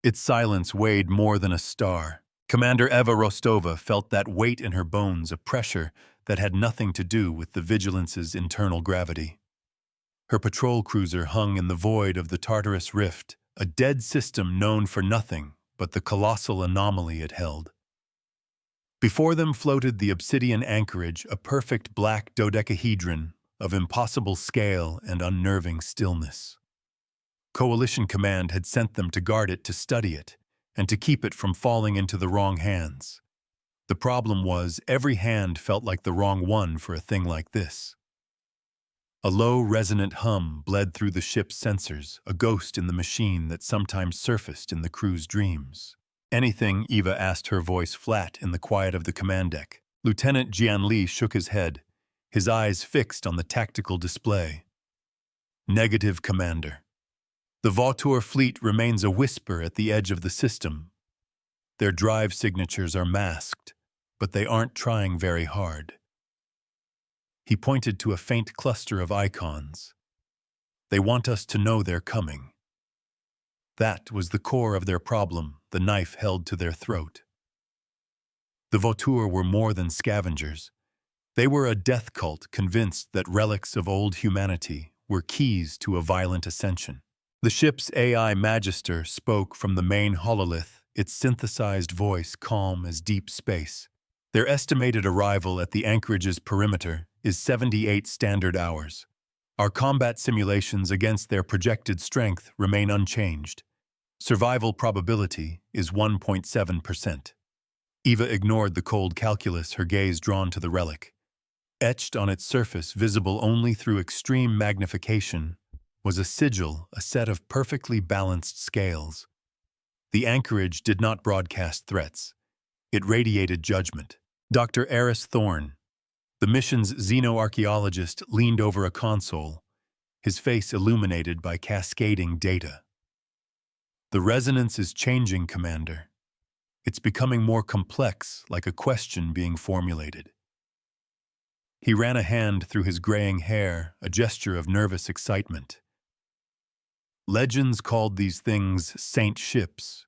Its silence weighed more than a star. Commander Eva Rostova felt that weight in her bones, a pressure that had nothing to do with the Vigilance's internal gravity. Her patrol cruiser hung in the void of the Tartarus Rift, a dead system known for nothing but the colossal anomaly it held. Before them floated the obsidian anchorage, a perfect black dodecahedron of impossible scale and unnerving stillness. Coalition Command had sent them to guard it, to study it, and to keep it from falling into the wrong hands. The problem was, every hand felt like the wrong one for a thing like this. A low, resonant hum bled through the ship's sensors, a ghost in the machine that sometimes surfaced in the crew's dreams. Anything, Eva asked, her voice flat in the quiet of the command deck. Lieutenant Jianli shook his head, his eyes fixed on the tactical display. Negative, Commander. The Vautour fleet remains a whisper at the edge of the system. Their drive signatures are masked, but they aren't trying very hard. He pointed to a faint cluster of icons. They want us to know they're coming. That was the core of their problem, the knife held to their throat. The Vautour were more than scavengers. They were a death cult convinced that relics of old humanity were keys to a violent ascension. The ship's AI Magister spoke from the main hololith, its synthesized voice calm as deep space. Their estimated arrival at the anchorage's perimeter is 78 standard hours. Our combat simulations against their projected strength remain unchanged. Survival probability is 1.7%. Eva ignored the cold calculus, her gaze drawn to the relic. Etched on its surface, visible only through extreme magnification, was a sigil, a set of perfectly balanced scales. The anchorage did not broadcast threats. It radiated judgment. Dr. Eris Thorne, the mission's xenoarchaeologist, leaned over a console, his face illuminated by cascading data. The resonance is changing, Commander. It's becoming more complex, like a question being formulated. He ran a hand through his graying hair, a gesture of nervous excitement. Legends called these things saint ships.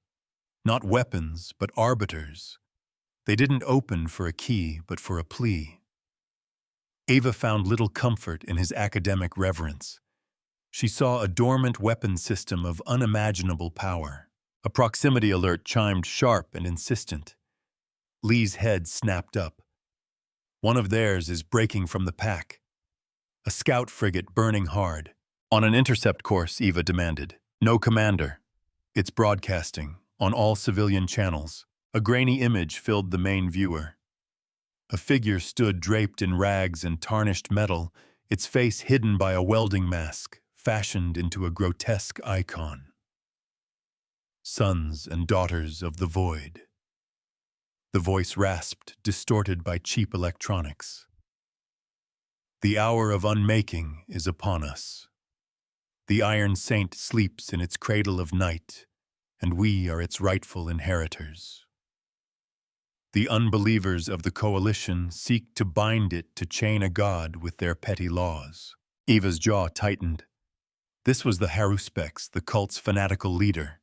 Not weapons, but arbiters. They didn't open for a key, but for a plea. Ava found little comfort in his academic reverence. She saw a dormant weapon system of unimaginable power. A proximity alert chimed sharp and insistent. Lee's head snapped up. One of theirs is breaking from the pack. A scout frigate burning hard. On an intercept course, Eva demanded. No, Commander. It's broadcasting, on all civilian channels. A grainy image filled the main viewer. A figure stood draped in rags and tarnished metal, its face hidden by a welding mask, fashioned into a grotesque icon. Sons and daughters of the void. The voice rasped, distorted by cheap electronics. The hour of unmaking is upon us. The Iron Saint sleeps in its cradle of night, and we are its rightful inheritors. The unbelievers of the coalition seek to bind it to chain a god with their petty laws. Eva's jaw tightened. This was the Haruspex, the cult's fanatical leader.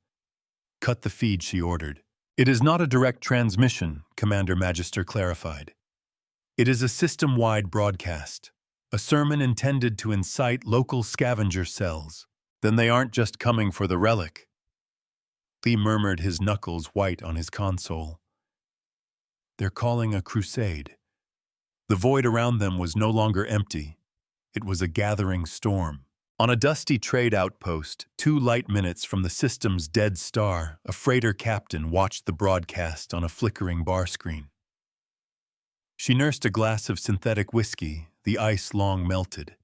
Cut the feed, she ordered. It is not a direct transmission, Commander Magister clarified. It is a system-wide broadcast, a sermon intended to incite local scavenger cells. Then they aren't just coming for the relic. Lee murmured, his knuckles white on his console. They're calling a crusade. The void around them was no longer empty. It was a gathering storm. On a dusty trade outpost, 2 light minutes from the system's dead star, a freighter captain watched the broadcast on a flickering bar screen. She nursed a glass of synthetic whiskey, the ice long melted.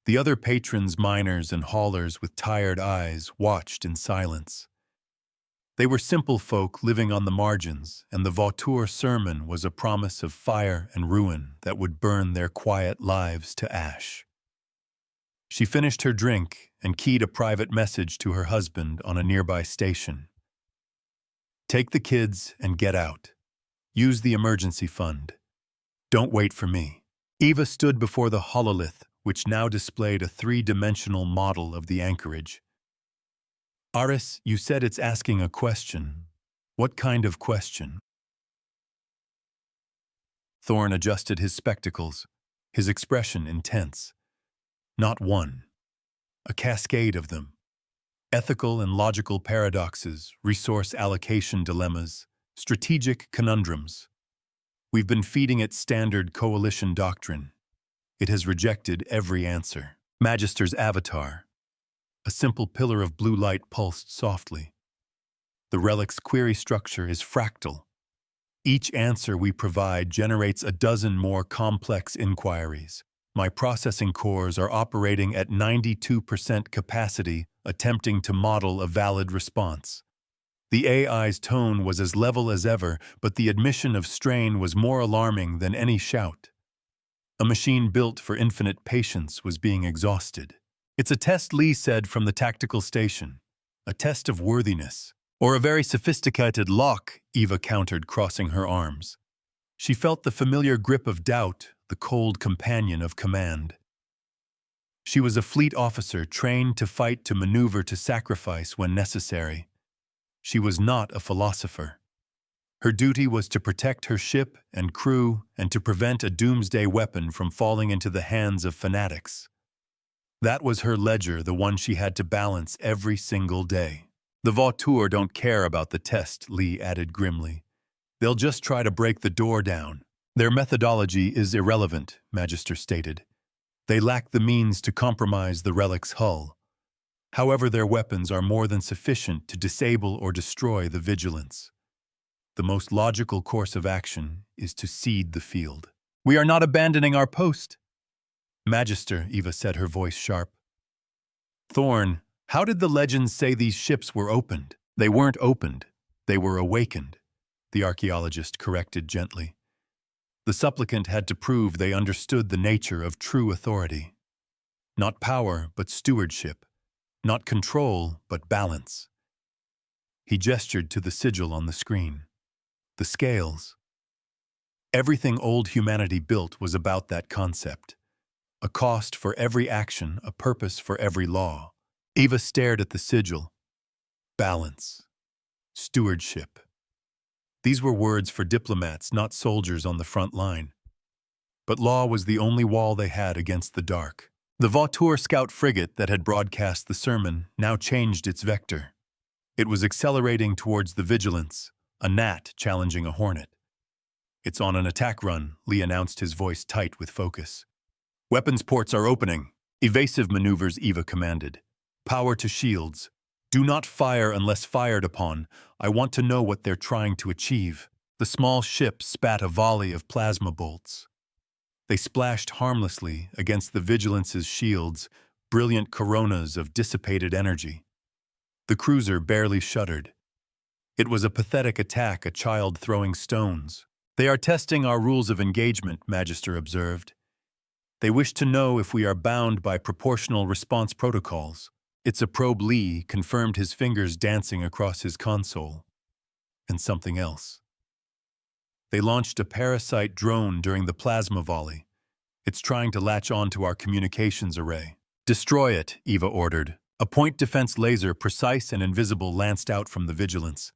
The other patrons, miners and haulers with tired eyes, watched in silence. They were simple folk living on the margins, and the Vautour sermon was a promise of fire and ruin that would burn their quiet lives to ash. She finished her drink and keyed a private message to her husband on a nearby station. Take the kids and get out. Use the emergency fund. Don't wait for me. Eva stood before the hololith, which now displayed a 3-dimensional model of the anchorage. Aris, you said it's asking a question. What kind of question? Thorn adjusted his spectacles, his expression intense. Not one. A cascade of them. Ethical and logical paradoxes, resource allocation dilemmas, strategic conundrums. We've been feeding it standard coalition doctrine. It has rejected every answer. Magister's avatar. A simple pillar of blue light pulsed softly. The Relic's query structure is fractal. Each answer we provide generates a dozen more complex inquiries. My processing cores are operating at 92% capacity, attempting to model a valid response. The AI's tone was as level as ever, but the admission of strain was more alarming than any shout. A machine built for infinite patience was being exhausted. It's a test, Lee said from the tactical station. A test of worthiness. Or a very sophisticated lock, Eva countered, crossing her arms. She felt the familiar grip of doubt, the cold companion of command. She was a fleet officer trained to fight, to maneuver, to sacrifice when necessary. She was not a philosopher. Her duty was to protect her ship and crew and to prevent a doomsday weapon from falling into the hands of fanatics. That was her ledger, the one she had to balance every single day. The Vautour don't care about the test, Lee added grimly. They'll just try to break the door down. Their methodology is irrelevant, Magister stated. They lack the means to compromise the Relic's hull. However, their weapons are more than sufficient to disable or destroy the Vigilance. The most logical course of action is to cede the field. We are not abandoning our post. Magister, Eva said, her voice sharp. Thorn, how did the legends say these ships were opened? They weren't opened. They were awakened, the archaeologist corrected gently. The supplicant had to prove they understood the nature of true authority. Not power, but stewardship. Not control, but balance. He gestured to the sigil on the screen. The scales. Everything old humanity built was about that concept. A cost for every action, a purpose for every law. Eva stared at the sigil. Balance. Stewardship. These were words for diplomats, not soldiers on the front line. But law was the only wall they had against the dark. The Vautour scout frigate that had broadcast the sermon now changed its vector. It was accelerating towards the Vigilance, a gnat challenging a hornet. It's on an attack run, Lee announced, his voice tight with focus. Weapons ports are opening. Evasive maneuvers, Eva commanded. Power to shields. Do not fire unless fired upon. I want to know what they're trying to achieve. The small ship spat a volley of plasma bolts. They splashed harmlessly against the Vigilance's shields, brilliant coronas of dissipated energy. The cruiser barely shuddered. It was a pathetic attack, a child throwing stones. They are testing our rules of engagement, Magister observed. They wish to know if we are bound by proportional response protocols. It's a probe, Lee confirmed, his fingers dancing across his console. And something else. They launched a parasite drone during the plasma volley. It's trying to latch onto our communications array. Destroy it, Eva ordered. A point defense laser, precise and invisible, lanced out from the Vigilance.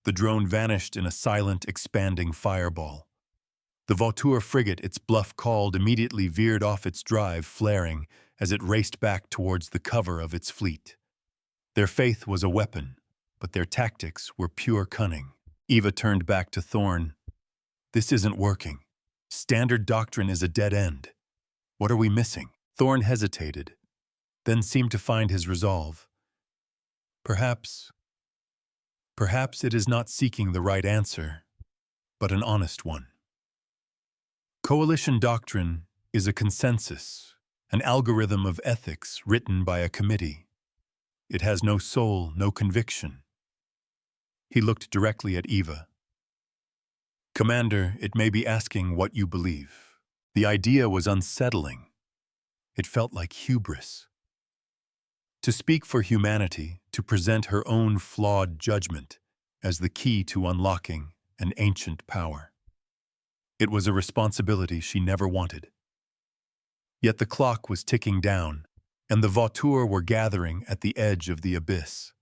The drone vanished in a silent, expanding fireball. The Vautour frigate, its bluff called, immediately veered off its drive, flaring, as it raced back towards the cover of its fleet. Their faith was a weapon, but their tactics were pure cunning. Eva turned back to Thorn. This isn't working. Standard doctrine is a dead end. What are we missing? Thorn hesitated, then seemed to find his resolve. Perhaps it is not seeking the right answer, but an honest one. Coalition doctrine is a consensus, an algorithm of ethics written by a committee. It has no soul, no conviction. He looked directly at Eva. Commander, it may be asking what you believe. The idea was unsettling. It felt like hubris. To speak for humanity, to present her own flawed judgment as the key to unlocking an ancient power. It was a responsibility she never wanted. Yet the clock was ticking down, and the Vautour were gathering at the edge of the abyss.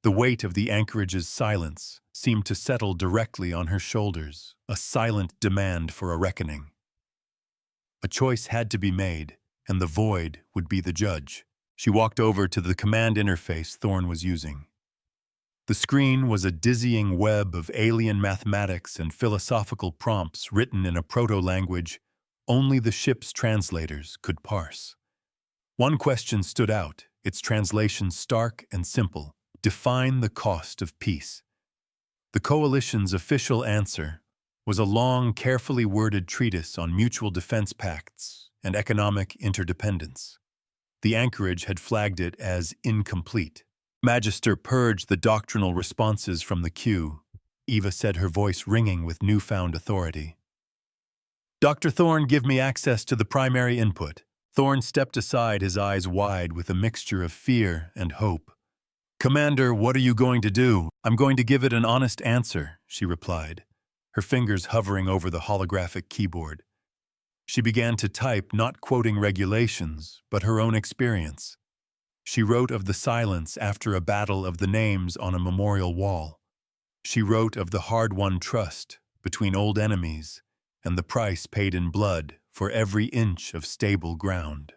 The weight of the anchorage's silence seemed to settle directly on her shoulders, a silent demand for a reckoning. A choice had to be made, and the void would be the judge. She walked over to the command interface Thorn was using. The screen was a dizzying web of alien mathematics and philosophical prompts written in a proto-language only the ship's translators could parse. One question stood out, its translation stark and simple: define the cost of peace. The Coalition's official answer was a long, carefully worded treatise on mutual defense pacts and economic interdependence. The anchorage had flagged it as incomplete. Magister purged the doctrinal responses from the queue. Eva said, her voice ringing with newfound authority. Dr. Thorn, give me access to the primary input. Thorn stepped aside, his eyes wide with a mixture of fear and hope. Commander, what are you going to do? I'm going to give it an honest answer, she replied, her fingers hovering over the holographic keyboard. She began to type, not quoting regulations, but her own experience. She wrote of the silence after a battle of the names on a memorial wall. She wrote of the hard-won trust between old enemies and the price paid in blood for every inch of stable ground.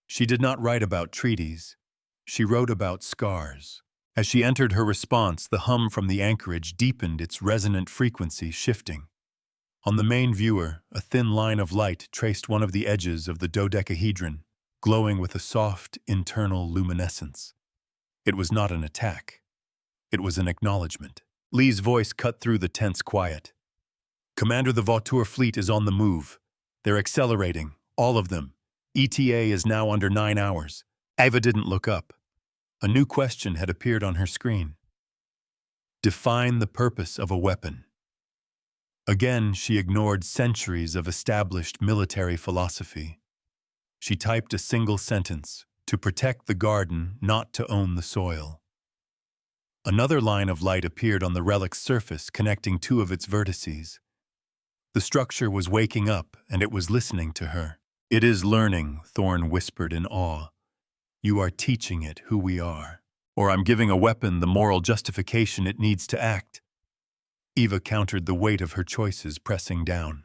She did not write about treaties. She wrote about scars. As she entered her response, the hum from the anchorage deepened, its resonant frequency shifting. On the main viewer, a thin line of light traced one of the edges of the dodecahedron, glowing with a soft internal luminescence. It was not an attack. It was an acknowledgement. Lee's voice cut through the tense quiet. Commander, the Vautour fleet is on the move. They're accelerating, all of them. ETA is now under 9 hours. Ava didn't look up. A new question had appeared on her screen. Define the purpose of a weapon. Again, she ignored centuries of established military philosophy. She typed a single sentence: to protect the garden, not to own the soil. Another line of light appeared on the Relic's surface, connecting two of its vertices. The structure was waking up, and it was listening to her. It is learning, Thorn whispered in awe. You are teaching it who we are. Or I'm giving a weapon the moral justification it needs to act. Eva countered the weight of her choices pressing down.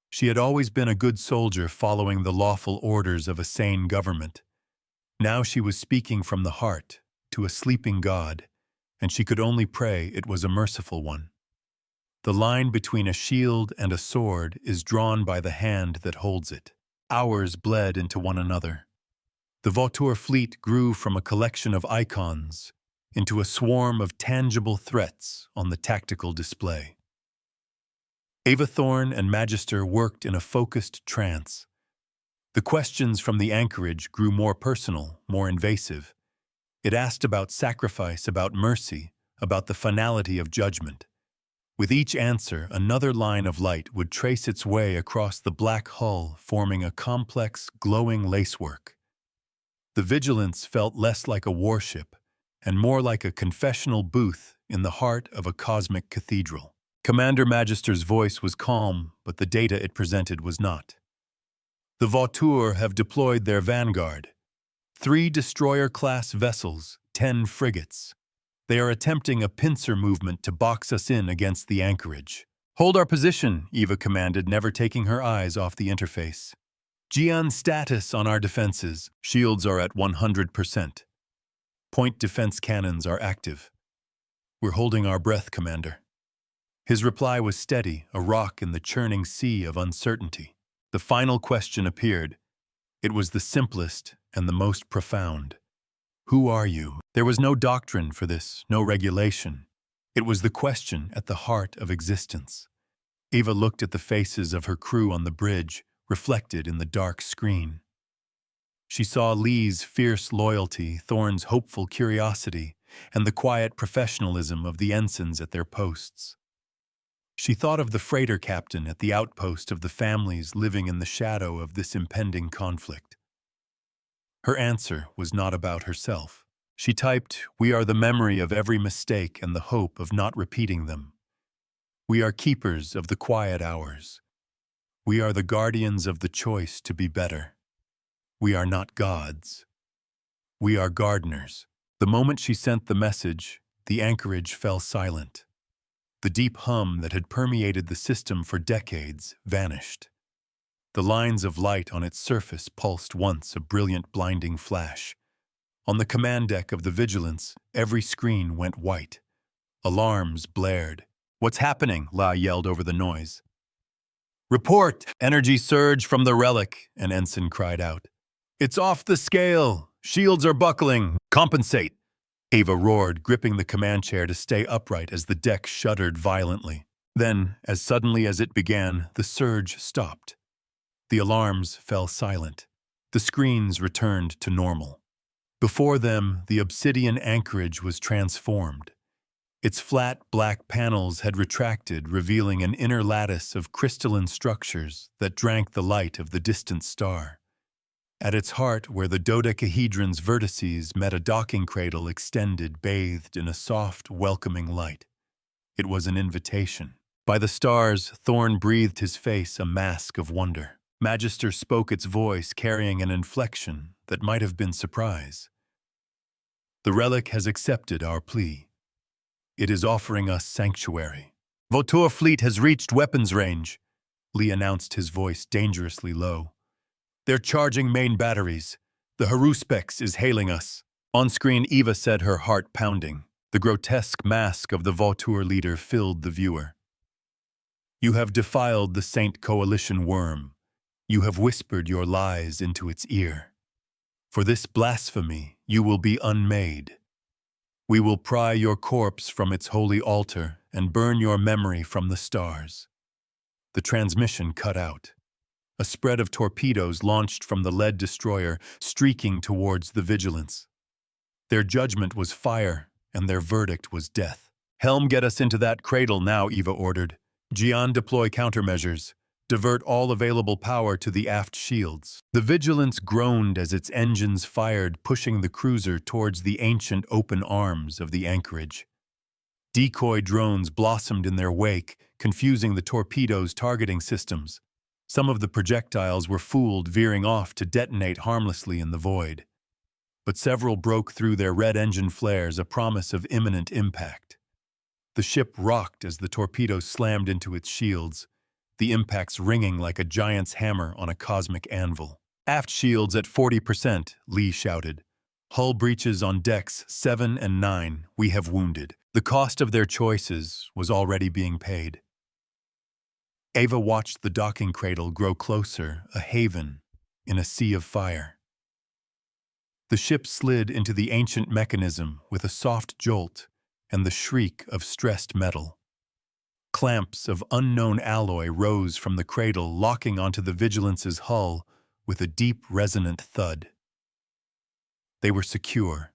She had always been a good soldier following the lawful orders of a sane government. Now she was speaking from the heart to a sleeping God, and she could only pray it was a merciful one. The line between a shield and a sword is drawn by the hand that holds it. Hours bled into one another. The Vautour fleet grew from a collection of icons into a swarm of tangible threats on the tactical display. Ava Thorn and Magister worked in a focused trance. The questions from the anchorage grew more personal, more invasive. It asked about sacrifice, about mercy, about the finality of judgment. With each answer, another line of light would trace its way across the black hull, forming a complex, glowing lacework. The vigilance felt less like a warship and more like a confessional booth in the heart of a cosmic cathedral. Commander Magister's voice was calm, but the data it presented was not. The Vautour have deployed their vanguard. 3 destroyer-class vessels, 10 frigates. They are attempting a pincer movement to box us in against the anchorage. Hold our position, Eva commanded, never taking her eyes off the interface. Gian status on our defenses. Shields are at 100%. Point defense cannons are active. We're holding our breath, Commander. His reply was steady, a rock in the churning sea of uncertainty. The final question appeared. It was the simplest and the most profound. Who are you? There was no doctrine for this, no regulation. It was the question at the heart of existence. Eva looked at the faces of her crew on the bridge, reflected in the dark screen. She saw Lee's fierce loyalty, Thorn's hopeful curiosity, and the quiet professionalism of the ensigns at their posts. She thought of the freighter captain at the outpost, of the families living in the shadow of this impending conflict. Her answer was not about herself. She typed, "We are the memory of every mistake and the hope of not repeating them. We are keepers of the quiet hours. We are the guardians of the choice to be better. We are not gods. We are gardeners." The moment she sent the message, the anchorage fell silent. The deep hum that had permeated the system for decades vanished. The lines of light on its surface pulsed once a brilliant, blinding flash. On the command deck of the Vigilance, every screen went white. Alarms blared. "What's happening?" La yelled over the noise. "Report! Energy surge from the Relic," an ensign cried out. "It's off the scale! Shields are buckling! Compensate!" Ava roared, gripping the command chair to stay upright as the deck shuddered violently. Then, as suddenly as it began, the surge stopped. The alarms fell silent. The screens returned to normal. Before them, the obsidian anchorage was transformed. Its flat, black panels had retracted, revealing an inner lattice of crystalline structures that drank the light of the distant star. At its heart, where the dodecahedron's vertices met a docking cradle extended, bathed in a soft, welcoming light. It was an invitation. By the stars, Thorn breathed his face a mask of wonder. Magister spoke its voice, carrying an inflection that might have been surprise. "The Relic has accepted our plea. It is offering us sanctuary. Vautour fleet has reached weapons range," Lee announced, his voice dangerously low. "They're charging main batteries. The Haruspex is hailing us." On screen, Eva said, her heart pounding. The grotesque mask of the Vautour leader filled the viewer. "You have defiled the Saint Coalition worm. You have whispered your lies into its ear. For this blasphemy, you will be unmade. We will pry your corpse from its holy altar and burn your memory from the stars." The transmission cut out. A spread of torpedoes launched from the lead destroyer, streaking towards the Vigilance. Their judgment was fire, and their verdict was death. "Helm, get us into that cradle now," Eva ordered. "Gian, deploy countermeasures. Divert all available power to the aft shields." The Vigilance groaned as its engines fired, pushing the cruiser towards the ancient open arms of the anchorage. Decoy drones blossomed in their wake, confusing the torpedoes' targeting systems. Some of the projectiles were fooled, veering off to detonate harmlessly in the void. But several broke through their red engine flares, a promise of imminent impact. The ship rocked as the torpedoes slammed into its shields, the impacts ringing like a giant's hammer on a cosmic anvil. "Aft shields at 40%, Lee shouted. "Hull breaches on decks 7 and 9, we have wounded." The cost of their choices was already being paid. Ava watched the docking cradle grow closer, a haven in a sea of fire. The ship slid into the ancient mechanism with a soft jolt and the shriek of stressed metal. Clamps of unknown alloy rose from the cradle, locking onto the Vigilance's hull with a deep, resonant thud. They were secure.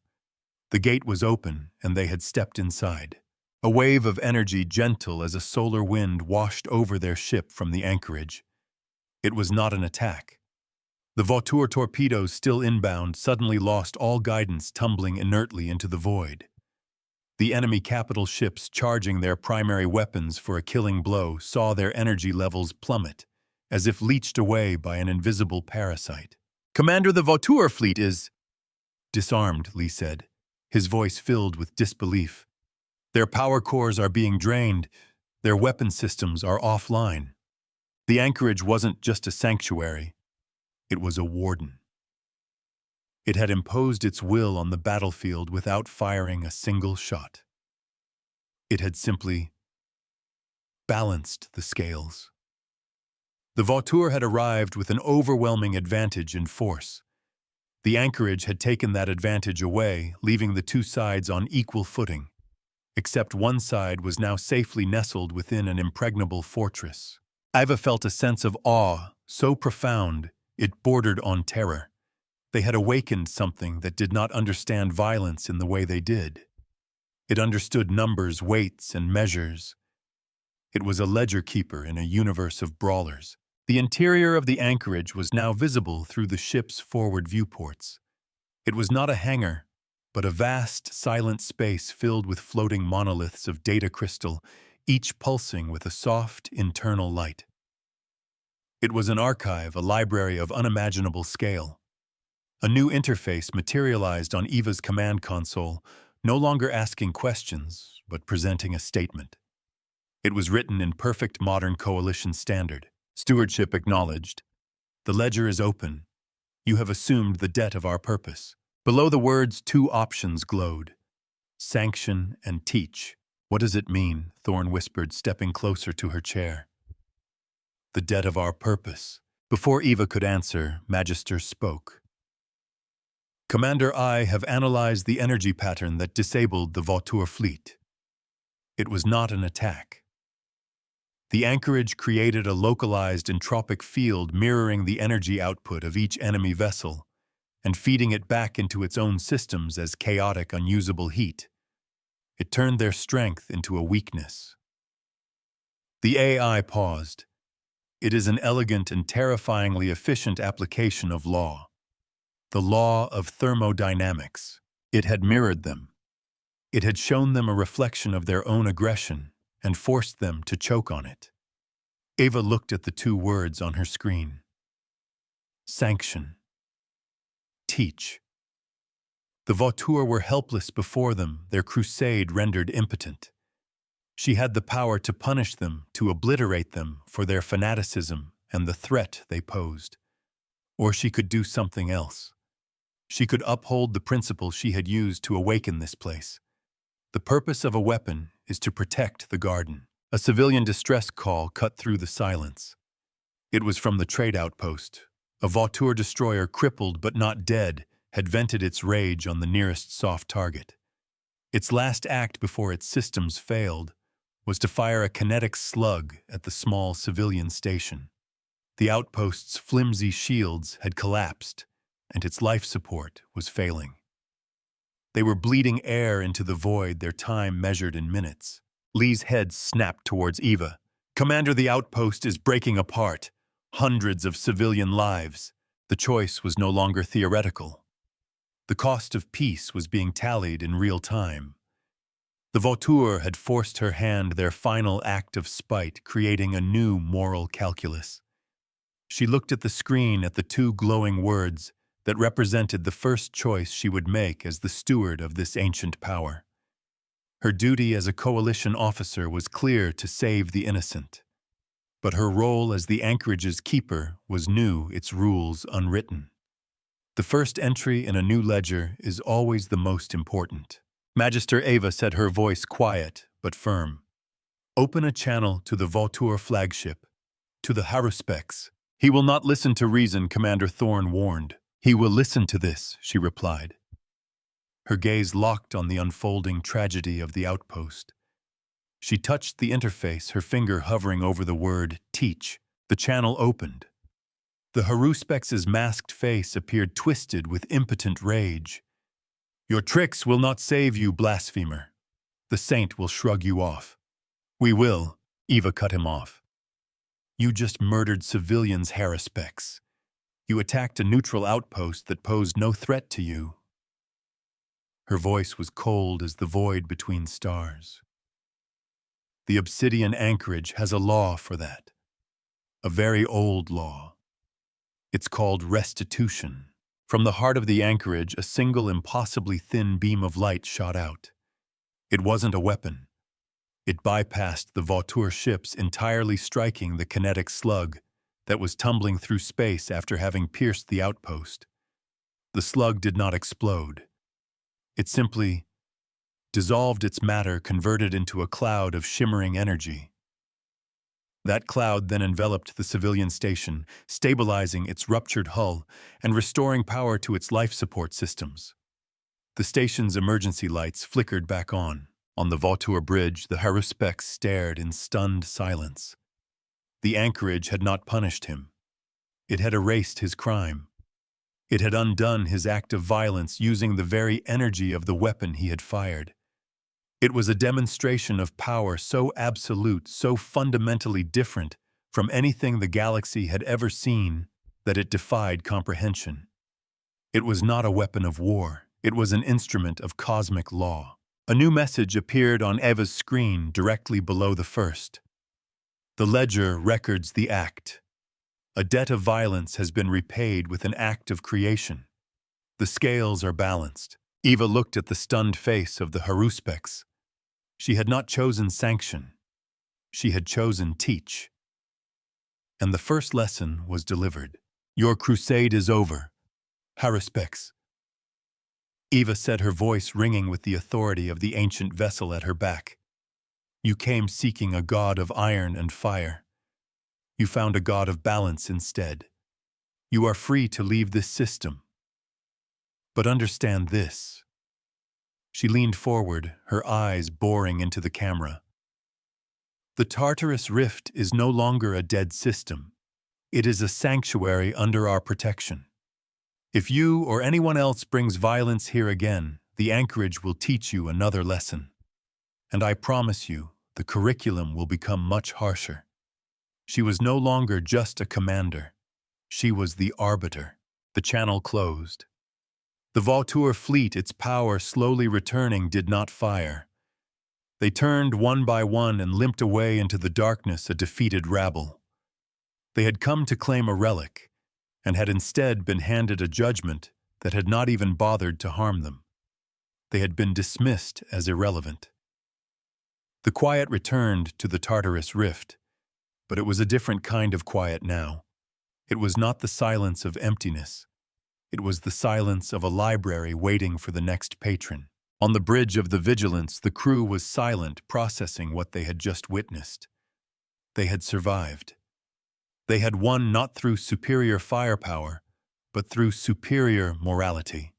The gate was open, and they had stepped inside. A wave of energy, gentle as a solar wind, washed over their ship from the anchorage. It was not an attack. The Vautour torpedoes, still inbound, suddenly lost all guidance, tumbling inertly into the void. The enemy capital ships, charging their primary weapons for a killing blow, saw their energy levels plummet, as if leached away by an invisible parasite. "Commander, the Vautour fleet is..." "Disarmed," Lee said, his voice filled with disbelief. "Their power cores are being drained. Their weapon systems are offline. The anchorage wasn't just a sanctuary. It was a warden. It had imposed its will on the battlefield without firing a single shot. It had simply balanced the scales." The Vautour had arrived with an overwhelming advantage in force. The anchorage had taken that advantage away, leaving the two sides on equal footing. Except one side was now safely nestled within an impregnable fortress. Iva felt a sense of awe, so profound it bordered on terror. They had awakened something that did not understand violence in the way they did. It understood numbers, weights, and measures. It was a ledger keeper in a universe of brawlers. The interior of the anchorage was now visible through the ship's forward viewports. It was not a hangar, but a vast, silent space filled with floating monoliths of data crystal, each pulsing with a soft, internal light. It was an archive, a library of unimaginable scale. A new interface materialized on Eva's command console, no longer asking questions, but presenting a statement. It was written in perfect modern coalition standard. Stewardship acknowledged. The ledger is open. You have assumed the debt of our purpose. Below the words, two options glowed. Sanction and teach. What does it mean? Thorn whispered, stepping closer to her chair. The debt of our purpose. Before Eva could answer, Magister spoke. Commander, I have analyzed the energy pattern that disabled the Vautour fleet. It was not an attack. The anchorage created a localized entropic field mirroring the energy output of each enemy vessel and feeding it back into its own systems as chaotic, unusable heat. It turned their strength into a weakness. The AI paused. It is an elegant and terrifyingly efficient application of law. The law of thermodynamics. It had mirrored them. It had shown them a reflection of their own aggression and forced them to choke on it. Eva looked at the two words on her screen. Sanction. Teach. The Vautour were helpless before them, their crusade rendered impotent. She had the power to punish them, to obliterate them for their fanaticism and the threat they posed. Or she could do something else. She could uphold the principle she had used to awaken this place. The purpose of a weapon is to protect the garden. A civilian distress call cut through the silence. It was from the trade outpost. A Vautour destroyer, crippled but not dead, had vented its rage on the nearest soft target. Its last act before its systems failed was to fire a kinetic slug at the small civilian station. The outpost's flimsy shields had collapsed, and its life support was failing. They were bleeding air into the void, their time measured in minutes. Lee's head snapped towards Eva. Commander, the outpost is breaking apart. Hundreds of civilian lives. The choice was no longer theoretical. The cost of peace was being tallied in real time. The Vautour had forced her hand their final act of spite, creating a new moral calculus. She looked at the screen at the two glowing words that represented the first choice she would make as the steward of this ancient power. Her duty as a coalition officer was clear: to save the innocent. But her role as the anchorage's keeper was new, its rules unwritten. The first entry in a new ledger is always the most important. Magister Eva said, her voice quiet but firm. Open a channel to the Vautour flagship, to the Haruspecs. He will not listen to reason, Commander Thorn warned. He will listen to this, she replied. Her gaze locked on the unfolding tragedy of the outpost. She touched the interface, her finger hovering over the word teach. The channel opened. The Haruspex's masked face appeared twisted with impotent rage. Your tricks will not save you, blasphemer. The saint will shrug you off. We will, Eva cut him off. You just murdered civilians, Haruspex. You attacked a neutral outpost that posed no threat to you. Her voice was cold as the void between stars. The Obsidian Anchorage has a law for that. A very old law. It's called restitution. From the heart of the anchorage, a single impossibly thin beam of light shot out. It wasn't a weapon. It bypassed the Vautour ships, entirely striking the kinetic slug that was tumbling through space after having pierced the outpost. The slug did not explode. It simply dissolved its matter, converted into a cloud of shimmering energy. That cloud then enveloped the civilian station, stabilizing its ruptured hull and restoring power to its life support systems. The station's emergency lights flickered back on. On the Vautour bridge, the Haruspex stared in stunned silence. The anchorage had not punished him. It had erased his crime. It had undone his act of violence using the very energy of the weapon he had fired. It was a demonstration of power so absolute, so fundamentally different from anything the galaxy had ever seen, that it defied comprehension. It was not a weapon of war. It was an instrument of cosmic law. A new message appeared on Eva's screen directly below the first. The ledger records the act. A debt of violence has been repaid with an act of creation. The scales are balanced. Eva looked at the stunned face of the Haruspeks. She had not chosen sanction. She had chosen teach. And the first lesson was delivered. Your crusade is over, Haruspeks. Eva said, her voice ringing with the authority of the ancient vessel at her back. You came seeking a god of iron and fire. You found a god of balance instead. You are free to leave this system. But understand this. She leaned forward, her eyes boring into the camera. The Tartarus Rift is no longer a dead system. It is a sanctuary under our protection. If you or anyone else brings violence here again, the anchorage will teach you another lesson. And I promise you, the curriculum will become much harsher. She was no longer just a commander. She was the arbiter. The channel closed. The Vautour fleet, its power slowly returning, did not fire. They turned one by one and limped away into the darkness, a defeated rabble. They had come to claim a relic, and had instead been handed a judgment that had not even bothered to harm them. They had been dismissed as irrelevant. The quiet returned to the Tartarus Rift, but it was a different kind of quiet now. It was not the silence of emptiness. It was the silence of a library waiting for the next patron. On the bridge of the Vigilance, the crew was silent, processing what they had just witnessed. They had survived. They had won not through superior firepower, but through superior morality.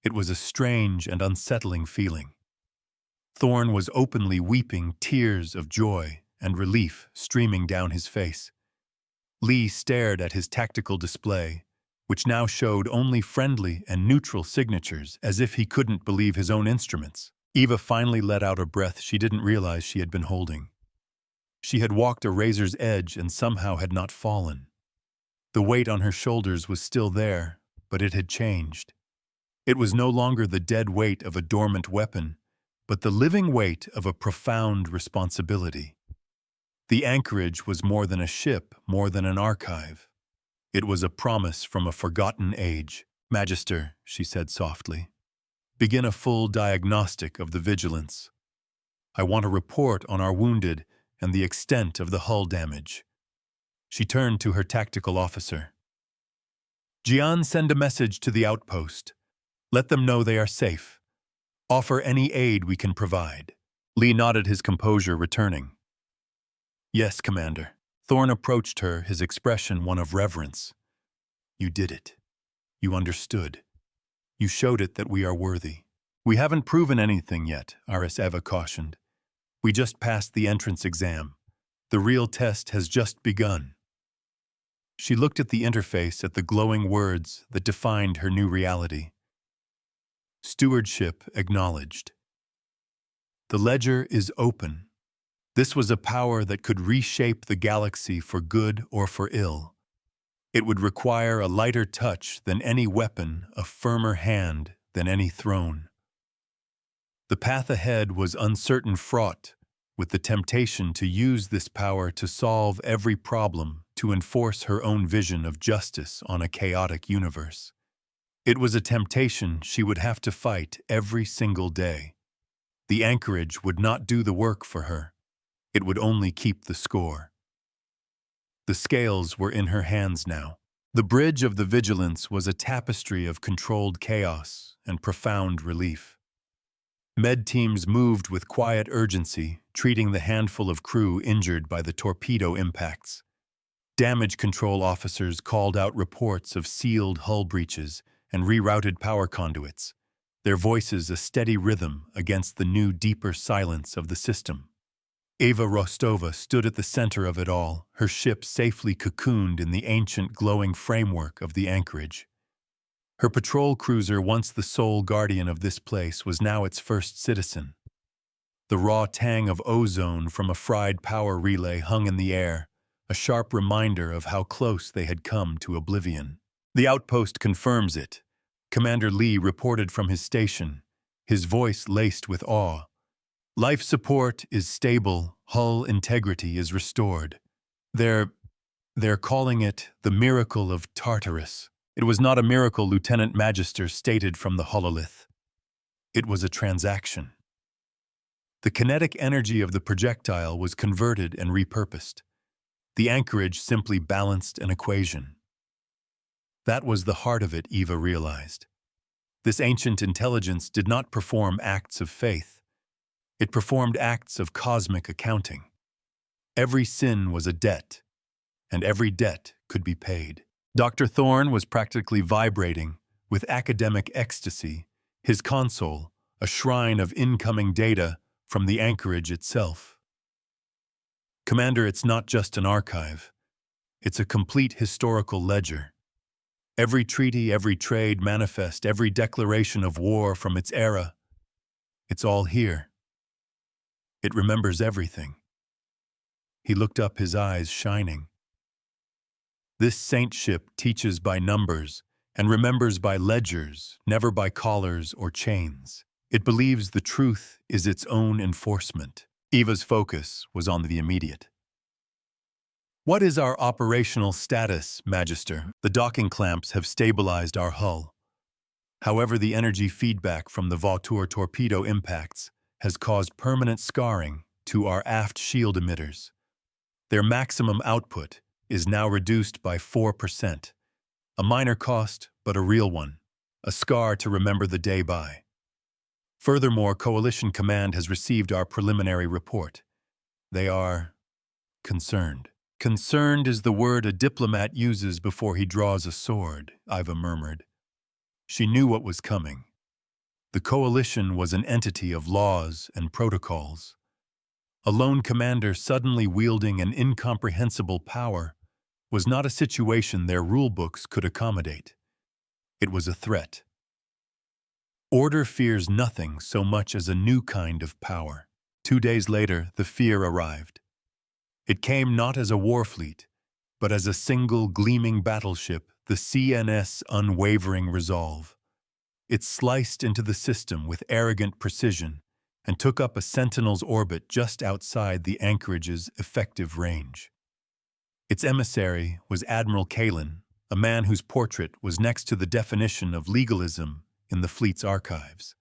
It was a strange and unsettling feeling. Thorn was openly weeping, tears of joy and relief streaming down his face. Lee stared at his tactical display, which now showed only friendly and neutral signatures, as if he couldn't believe his own instruments. Eva finally let out a breath she didn't realize she had been holding. She had walked a razor's edge and somehow had not fallen. The weight on her shoulders was still there, but it had changed. It was no longer the dead weight of a dormant weapon, but the living weight of a profound responsibility. The anchorage was more than a ship, more than an archive. It was a promise from a forgotten age. Magister, she said softly, begin a full diagnostic of the Vigilance. I want a report on our wounded and the extent of the hull damage. She turned to her tactical officer. Jian, send a message to the outpost. Let them know they are safe. Offer any aid we can provide. Lee nodded, his composure returning. Yes, Commander. Thorn approached her, his expression one of reverence. You did it. You understood. You showed it that we are worthy. We haven't proven anything yet, Aris Eva cautioned. We just passed the entrance exam. The real test has just begun. She looked at the interface, at the glowing words that defined her new reality. Stewardship acknowledged. The ledger is open. This was a power that could reshape the galaxy for good or for ill. It would require a lighter touch than any weapon, a firmer hand than any throne. The path ahead was uncertain, fraught with the temptation to use this power to solve every problem, to enforce her own vision of justice on a chaotic universe. It was a temptation she would have to fight every single day. The anchorage would not do the work for her. It would only keep the score. The scales were in her hands now. The bridge of the Vigilance was a tapestry of controlled chaos and profound relief. Med teams moved with quiet urgency, treating the handful of crew injured by the torpedo impacts. Damage control officers called out reports of sealed hull breaches and rerouted power conduits, their voices a steady rhythm against the new, deeper silence of the system. Eva Rostova stood at the center of it all, her ship safely cocooned in the ancient glowing framework of the anchorage. Her patrol cruiser, once the sole guardian of this place, was now its first citizen. The raw tang of ozone from a fried power relay hung in the air, a sharp reminder of how close they had come to oblivion. The outpost confirms it. Commander Lee reported from his station, his voice laced with awe. Life support is stable, hull integrity is restored. They're calling it the miracle of Tartarus. It was not a miracle Lieutenant Magister stated from the hololith. It was a transaction. The kinetic energy of the projectile was converted and repurposed. The anchorage simply balanced an equation. That was the heart of it, Eva realized. This ancient intelligence did not perform acts of faith. It performed acts of cosmic accounting. Every sin was a debt, and every debt could be paid. Dr. Thorne was practically vibrating with academic ecstasy, his console, a shrine of incoming data from the anchorage itself. Commander, it's not just an archive. It's a complete historical ledger. Every treaty, every trade manifest, every declaration of war from its era, it's all here. It remembers everything. He looked up, his eyes shining. This saintship teaches by numbers and remembers by ledgers, never by collars or chains. It believes the truth is its own enforcement. Eva's focus was on the immediate. What is our operational status, Magister? The docking clamps have stabilized our hull. However, the energy feedback from the Vautour torpedo impacts has caused permanent scarring to our aft shield emitters. Their maximum output is now reduced by 4%. A minor cost, but a real one. A scar to remember the day by. Furthermore, Coalition Command has received our preliminary report. They are concerned. Concerned is the word a diplomat uses before he draws a sword, Iva murmured. She knew what was coming. The Coalition was an entity of laws and protocols. A lone commander suddenly wielding an incomprehensible power was not a situation their rulebooks could accommodate. It was a threat. Order fears nothing so much as a new kind of power. 2 days later, the fear arrived. It came not as a war fleet, but as a single gleaming battleship, the CNS Unwavering Resolve. It sliced into the system with arrogant precision and took up a sentinel's orbit just outside the anchorage's effective range. Its emissary was Admiral Kalin, a man whose portrait was next to the definition of legalism in the fleet's archives.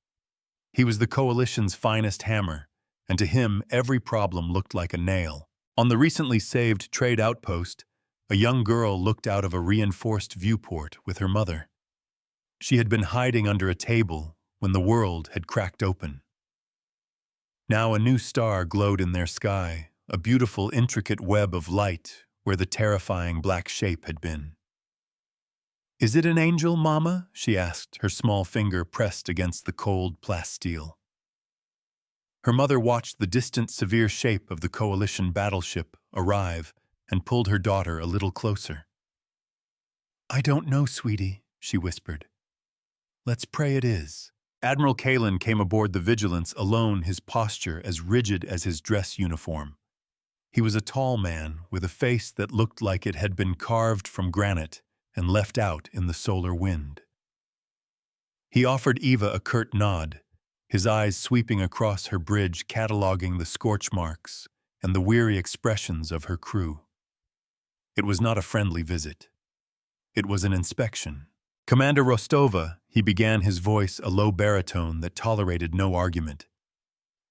He was the Coalition's finest hammer, and to him every problem looked like a nail. On the recently saved trade outpost, a young girl looked out of a reinforced viewport with her mother. She had been hiding under a table when the world had cracked open. Now a new star glowed in their sky, a beautiful, intricate web of light where the terrifying black shape had been. "Is it an angel, Mama?" she asked, her small finger pressed against the cold plasteel. Her mother watched the distant, severe shape of the Coalition battleship arrive and pulled her daughter a little closer. "I don't know, sweetie," she whispered. "Let's pray it is." Admiral Kalin came aboard the Vigilance alone, his posture as rigid as his dress uniform. He was a tall man with a face that looked like it had been carved from granite and left out in the solar wind. He offered Eva a curt nod, his eyes sweeping across her bridge, cataloging the scorch marks and the weary expressions of her crew. It was not a friendly visit. It was an inspection. "Commander Rostova," he began, his voice a low baritone that tolerated no argument.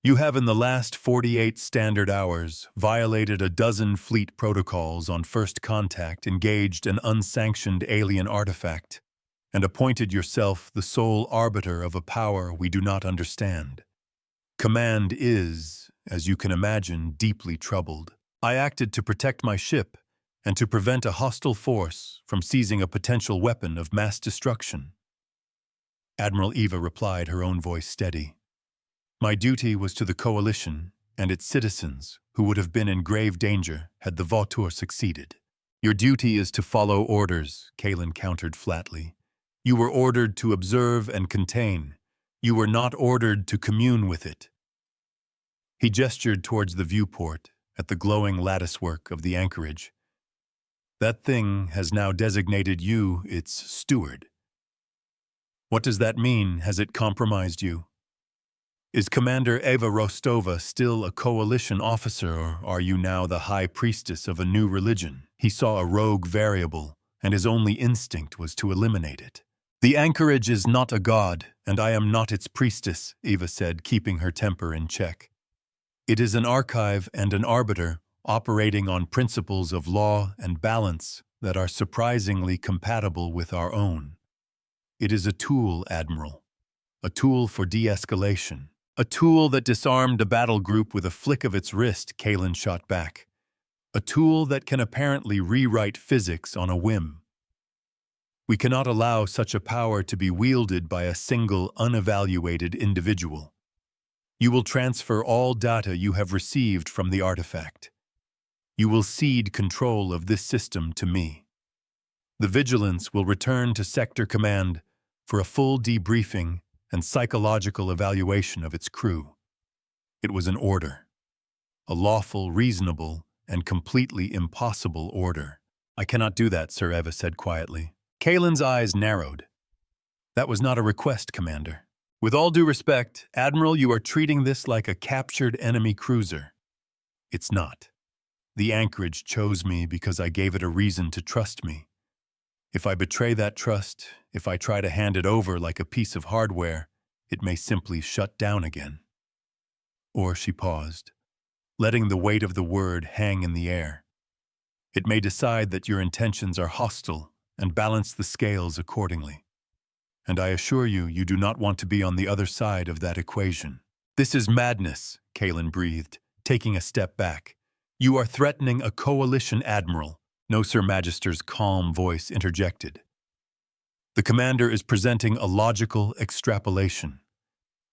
"You have in the last 48 standard hours violated a dozen fleet protocols on first contact, engaged an unsanctioned alien artifact, and appointed yourself the sole arbiter of a power we do not understand. Command is, as you can imagine, deeply troubled. I acted to protect my ship and to prevent a hostile force from seizing a potential weapon of mass destruction." Admiral Eva replied, her own voice steady. "My duty was to the Coalition and its citizens, who would have been in grave danger had the Vautour succeeded." "Your duty is to follow orders," Kalin countered flatly. "You were ordered to observe and contain. You were not ordered to commune with it." He gestured towards the viewport at the glowing latticework of the anchorage. "That thing has now designated you its steward." "What does that mean? Has it compromised you? Is Commander Eva Rostova still a Coalition officer, or are you now the high priestess of a new religion?" He saw a rogue variable and his only instinct was to eliminate it. "The anchorage is not a god, and I am not its priestess," Eva said, keeping her temper in check. "It is an archive and an arbiter operating on principles of law and balance that are surprisingly compatible with our own. It is a tool, Admiral. A tool for de-escalation. A tool that disarmed a battle group with a flick of its wrist," Kalen shot back. "A tool that can apparently rewrite physics on a whim. We cannot allow such a power to be wielded by a single, unevaluated individual. You will transfer all data you have received from the artifact. You will cede control of this system to me. The Vigilance will return to Sector Command for a full debriefing and psychological evaluation of its crew." It was an order. A lawful, reasonable, and completely impossible order. "I cannot do that, Sir," Eva said quietly. Kalen's eyes narrowed. "That was not a request, Commander. With all due respect, Admiral, you are treating this like a captured enemy cruiser. It's not. The anchorage chose me because I gave it a reason to trust me. If I betray that trust, if I try to hand it over like a piece of hardware, it may simply shut down again." Or she paused, letting the weight of the word hang in the air. "It may decide that your intentions are hostile and balance the scales accordingly. And I assure you, you do not want to be on the other side of that equation." "This is madness," Kalen breathed, taking a step back. "You are threatening a coalition, Admiral." No, Sir Magister's calm voice interjected. "The Commander is presenting a logical extrapolation.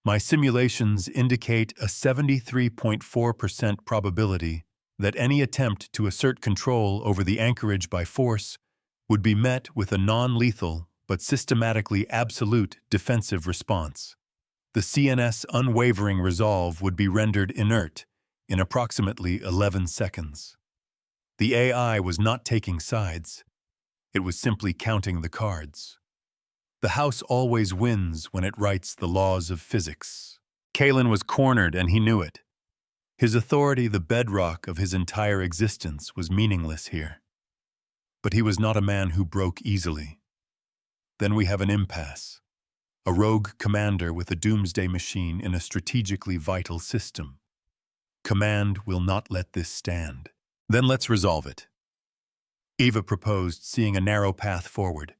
My simulations indicate a 73.4% probability that any attempt to assert control over the anchorage by force would be met with a non-lethal but systematically absolute defensive response. The CNS unwavering resolve would be rendered inert in approximately 11 seconds. The AI was not taking sides. It was simply counting the cards. The House always wins when it writes the laws of physics." Kalen was cornered, and he knew it. His authority, the bedrock of his entire existence, was meaningless here. But he was not a man who broke easily. Then we have an impasse. A rogue commander with a doomsday machine in a strategically vital system. Command will not let this stand. "Then let's resolve it." Eva proposed, seeing a narrow path forward.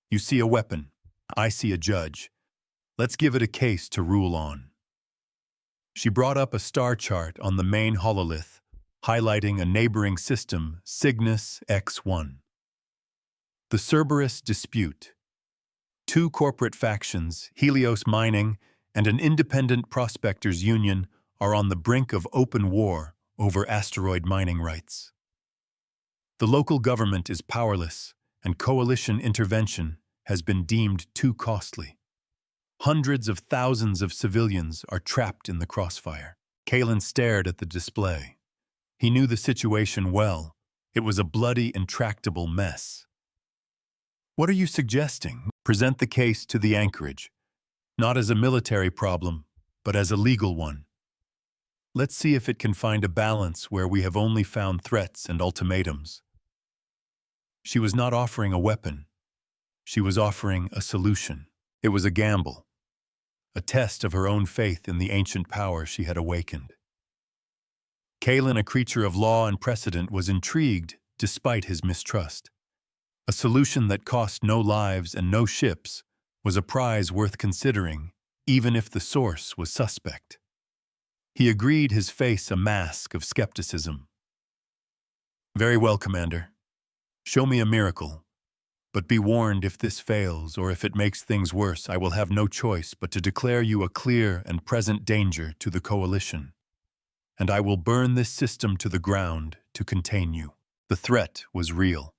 "You see a weapon. I see a judge. Let's give it a case to rule on." She brought up a star chart on the main hololith, highlighting a neighboring system, Cygnus X1. The Cerberus dispute. Two corporate factions, Helios Mining and an independent prospectors union, are on the brink of open war over asteroid mining rights. The local government is powerless, and coalition intervention has been deemed too costly. Hundreds of thousands of civilians are trapped in the crossfire. Kalen stared at the display. He knew the situation well. It was a bloody, intractable mess. "What are you suggesting?" "Present the case to the anchorage, not as a military problem, but as a legal one. Let's see if it can find a balance where we have only found threats and ultimatums." She was not offering a weapon. She was offering a solution. It was a gamble, a test of her own faith in the ancient power she had awakened. Kalen, a creature of law and precedent, was intrigued despite his mistrust. A solution that cost no lives and no ships was a prize worth considering, even if the source was suspect. He agreed, his face a mask of skepticism. "Very well, Commander. Show me a miracle. But be warned, if this fails, or if it makes things worse, I will have no choice but to declare you a clear and present danger to the Coalition. And I will burn this system to the ground to contain you." The threat was real.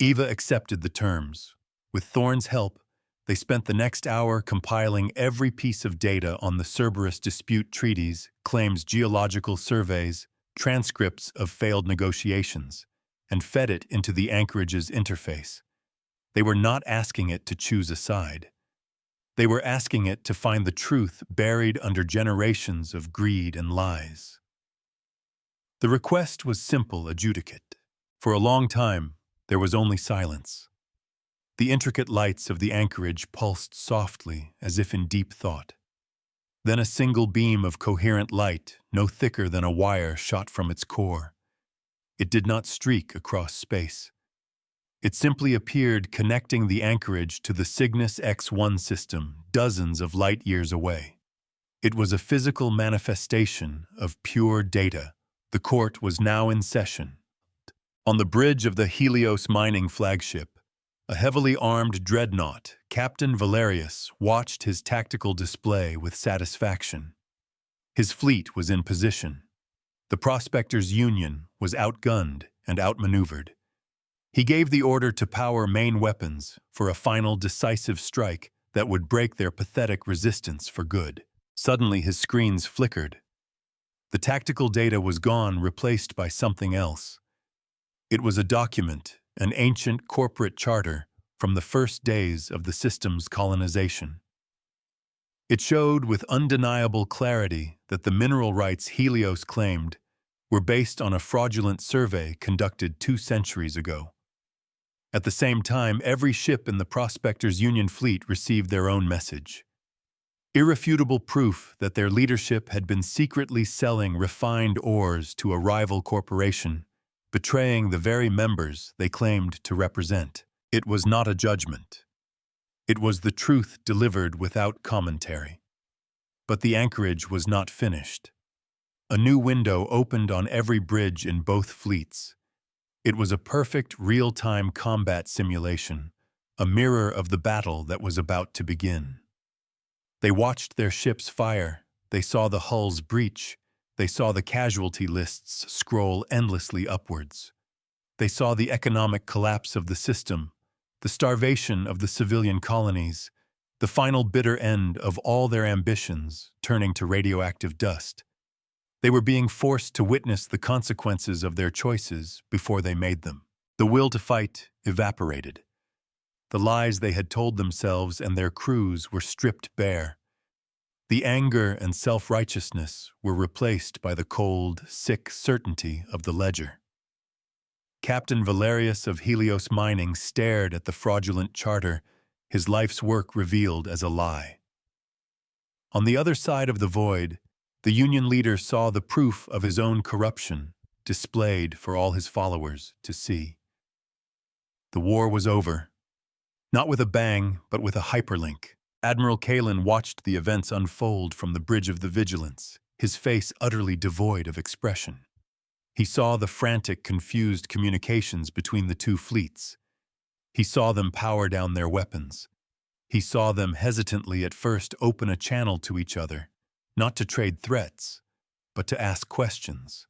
Eva accepted the terms. With Thorne's help, they spent the next hour compiling every piece of data on the Cerberus dispute treaties, claims, geological surveys, transcripts of failed negotiations, and fed it into the anchorage's interface. They were not asking it to choose a side. They were asking it to find the truth buried under generations of greed and lies. The request was simple, adjudicate. For a long time, There was only silence. The intricate lights of the anchorage pulsed softly, as if in deep thought. Then a single beam of coherent light, no thicker than a wire, shot from its core. It did not streak across space. It simply appeared, connecting the anchorage to the Cygnus X1 system, dozens of light years away. It was a physical manifestation of pure data. The court was now in session. On the bridge of the Helios mining flagship, a heavily armed dreadnought, Captain Valerius watched his tactical display with satisfaction. His fleet was in position. The Prospectors' Union was outgunned and outmaneuvered. He gave the order to power main weapons for a final decisive strike that would break their pathetic resistance for good. Suddenly his screens flickered. The tactical data was gone, replaced by something else. It was a document, an ancient corporate charter from the first days of the system's colonization. It showed with undeniable clarity that the mineral rights Helios claimed were based on a fraudulent survey conducted 2 centuries ago. At the same time, every ship in the Prospectors' Union fleet received their own message. Irrefutable proof that their leadership had been secretly selling refined ores to a rival corporation, betraying the very members they claimed to represent. It was not a judgment. It was the truth delivered without commentary. But the anchorage was not finished. A new window opened on every bridge in both fleets. It was a perfect real-time combat simulation, a mirror of the battle that was about to begin. They watched their ships fire. They saw the hulls breach. They saw the casualty lists scroll endlessly upwards. They saw the economic collapse of the system, the starvation of the civilian colonies, the final bitter end of all their ambitions turning to radioactive dust. They were being forced to witness the consequences of their choices before they made them. The will to fight evaporated. The lies they had told themselves and their crews were stripped bare. The anger and self-righteousness were replaced by the cold, sick certainty of the ledger. Captain Valerius of Helios Mining stared at the fraudulent charter, his life's work revealed as a lie. On the other side of the void, the Union leader saw the proof of his own corruption displayed for all his followers to see. The war was over. Not with a bang, but with a hyperlink. Admiral Kalin watched the events unfold from the bridge of the Vigilance, his face utterly devoid of expression. He saw the frantic, confused communications between the 2 fleets. He saw them power down their weapons. He saw them hesitantly at first open a channel to each other, not to trade threats, but to ask questions.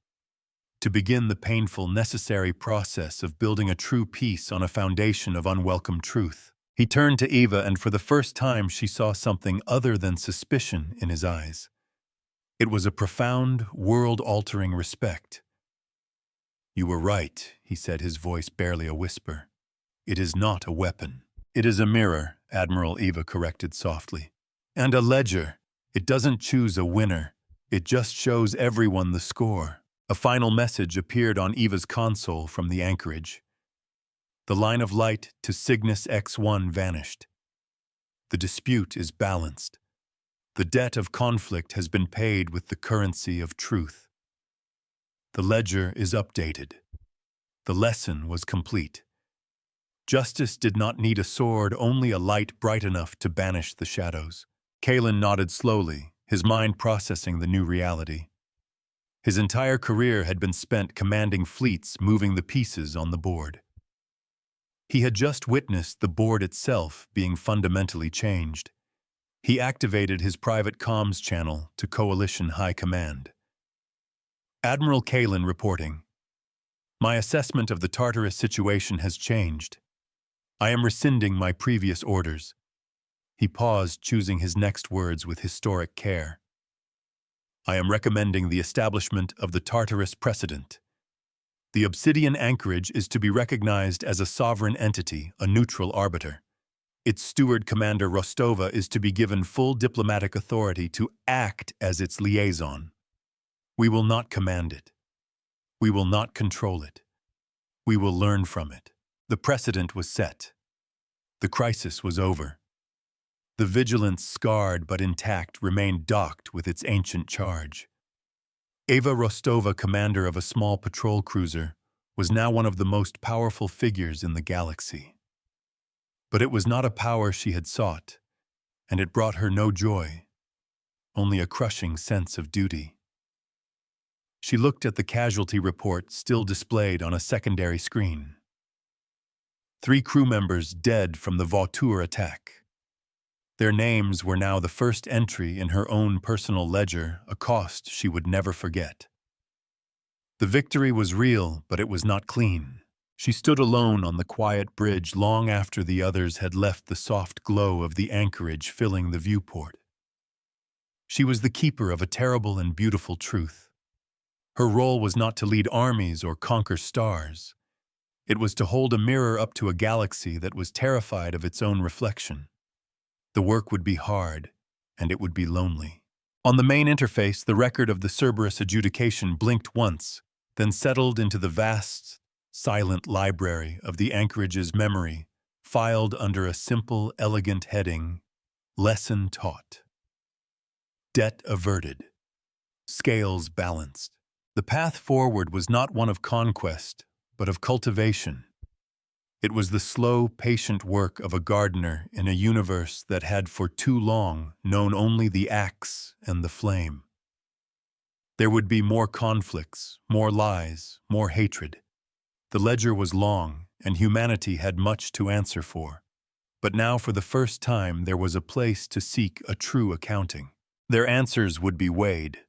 To begin the painful, necessary process of building a true peace on a foundation of unwelcome truth. He turned to Eva, and for the first time she saw something other than suspicion in his eyes. It was a profound, world-altering respect. "You were right," he said, his voice barely a whisper. "It is not a weapon. It is a mirror," Admiral Eva corrected softly. "And a ledger. It doesn't choose a winner. It just shows everyone the score." A final message appeared on Eva's console from the anchorage. The line of light to Cygnus X1 vanished. The dispute is balanced. The debt of conflict has been paid with the currency of truth. The ledger is updated. The lesson was complete. Justice did not need a sword, only a light bright enough to banish the shadows. Kalin nodded slowly, his mind processing the new reality. His entire career had been spent commanding fleets, moving the pieces on the board. He had just witnessed the board itself being fundamentally changed. He activated his private comms channel to Coalition High Command. Admiral Kalin reporting. "My assessment of the Tartarus situation has changed. I am rescinding my previous orders." He paused, choosing his next words with historic care. "I am recommending the establishment of the Tartarus Precedent. The Obsidian Anchorage is to be recognized as a sovereign entity, a neutral arbiter. Its steward commander Rostova is to be given full diplomatic authority to act as its liaison. We will not command it. We will not control it. We will learn from it. The precedent was set. The crisis was over. The Vigilance, scarred but intact, remained docked with its ancient charge. Eva Rostova, commander of a small patrol cruiser, was now one of the most powerful figures in the galaxy. But it was not a power she had sought, and it brought her no joy, only a crushing sense of duty. She looked at the casualty report still displayed on a secondary screen. 3 crew members dead from the Vautour attack. Their names were now the first entry in her own personal ledger, a cost she would never forget. The victory was real, but it was not clean. She stood alone on the quiet bridge long after the others had left, the soft glow of the anchorage filling the viewport. She was the keeper of a terrible and beautiful truth. Her role was not to lead armies or conquer stars. It was to hold a mirror up to a galaxy that was terrified of its own reflection. The work would be hard, and it would be lonely. On the main interface, the record of the Cerberus adjudication blinked once, then settled into the vast, silent library of the anchorage's memory, filed under a simple, elegant heading, Lesson Taught. Debt averted. Scales balanced. The path forward was not one of conquest, but of cultivation. It was the slow, patient work of a gardener in a universe that had for too long known only the axe and the flame. There would be more conflicts, more lies, more hatred. The ledger was long, and humanity had much to answer for. But now, for the first time, there was a place to seek a true accounting. Their answers would be weighed,